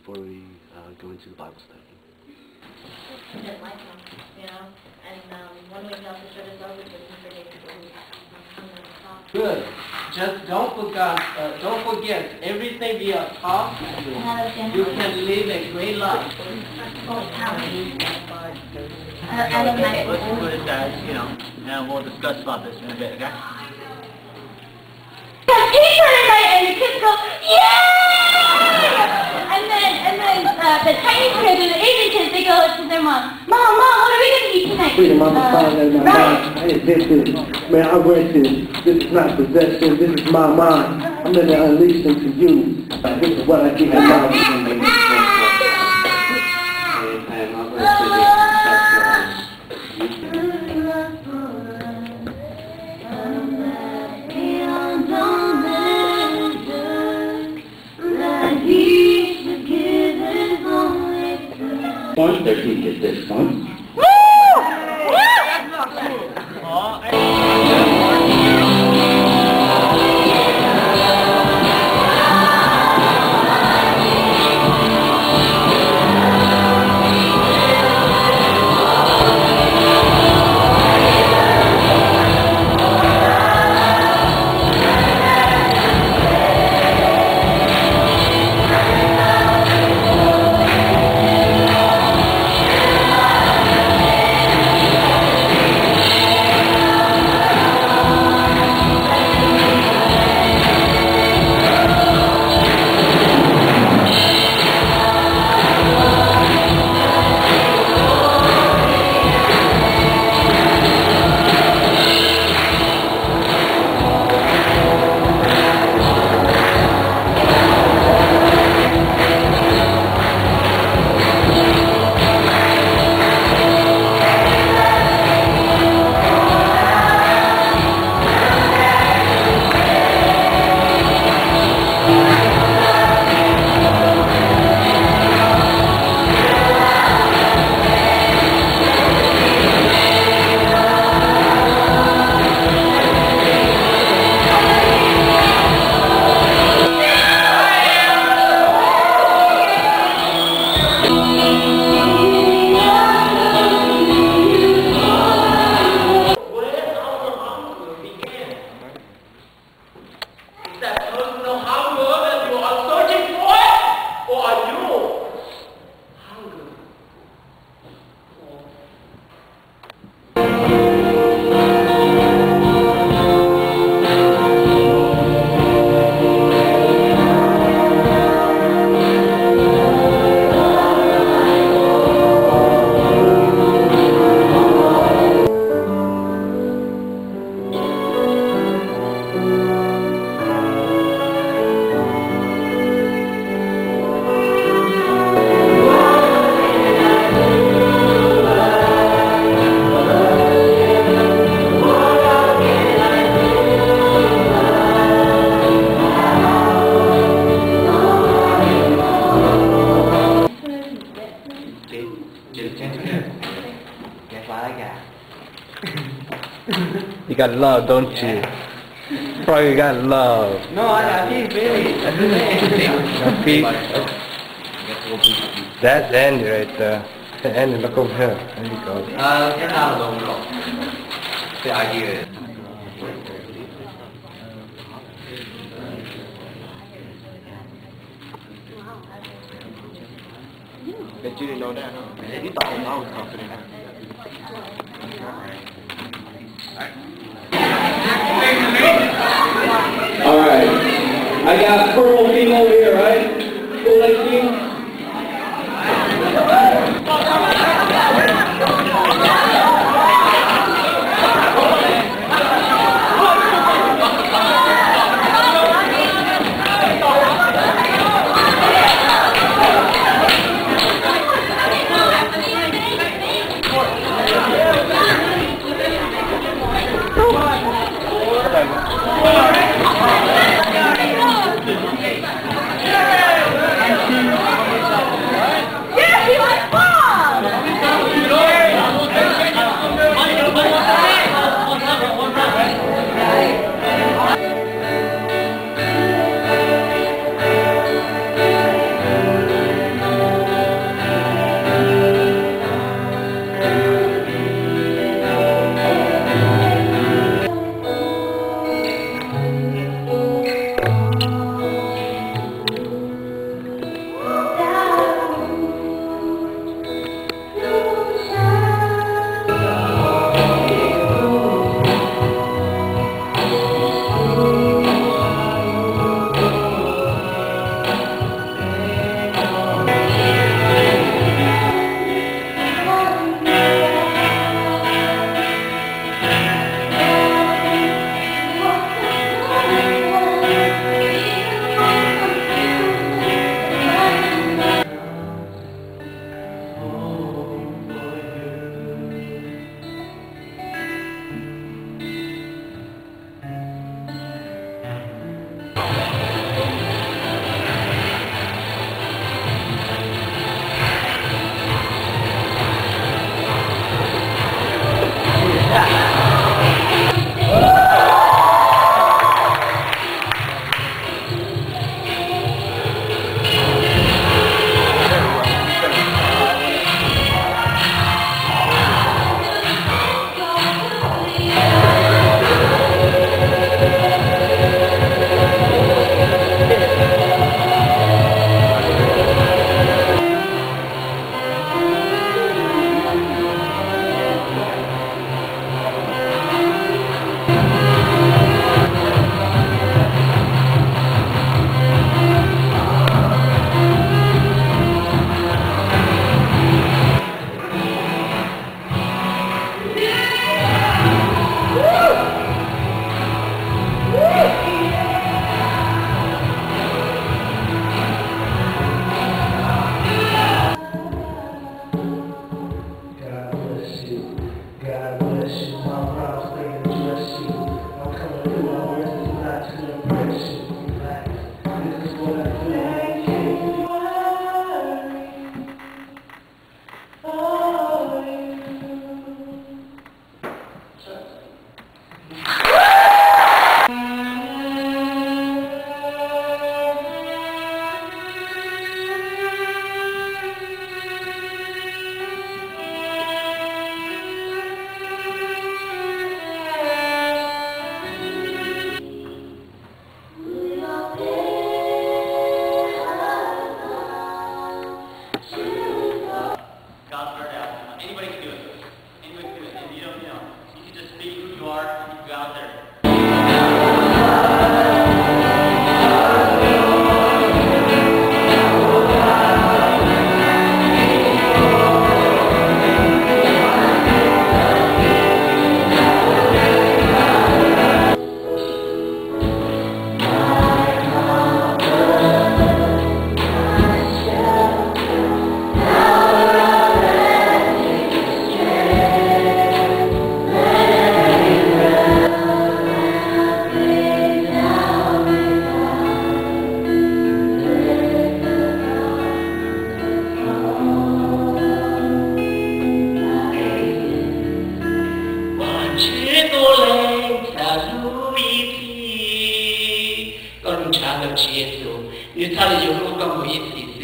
before we go into the Bible study. I didn't like them, you know, and one week after service over, it was forget people who talk. Good. Just don't forget everything we are taught. You can live a great life. Let's put it guys, you know, and we'll discuss about this in a bit, okay? And the kids go, yeah! And then the Chinese kids and the Asian kids, they go to their mom, Mom, what are we going to eat tonight? Freedom, I'm my right. mind. This is, man, I read this. This is not possession. This is my mind. I'm going to unleash them to you. This is what I think about. Fun, their teeth is this fun. You got love, don't you? Probably you got love. No, I think really. That's Andy right there. Andy, look over here. There you go. Cái nào là đồng rồi? The idea is. Bet you didn't know that, huh? You thought I was confident. Alright. I got purple team over here, right? Kool-Aid team?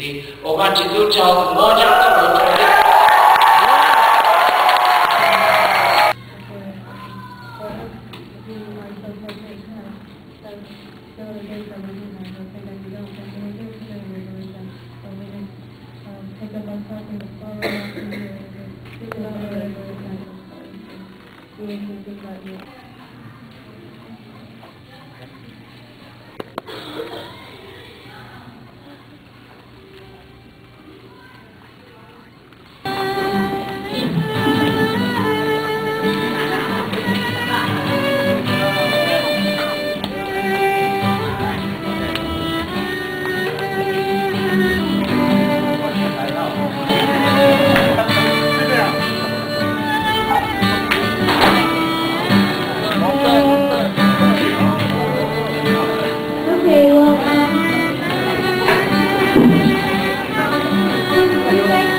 thì Bộ Ban chỉ giúp cho mỗi trong các bộ cho biết. Thank you.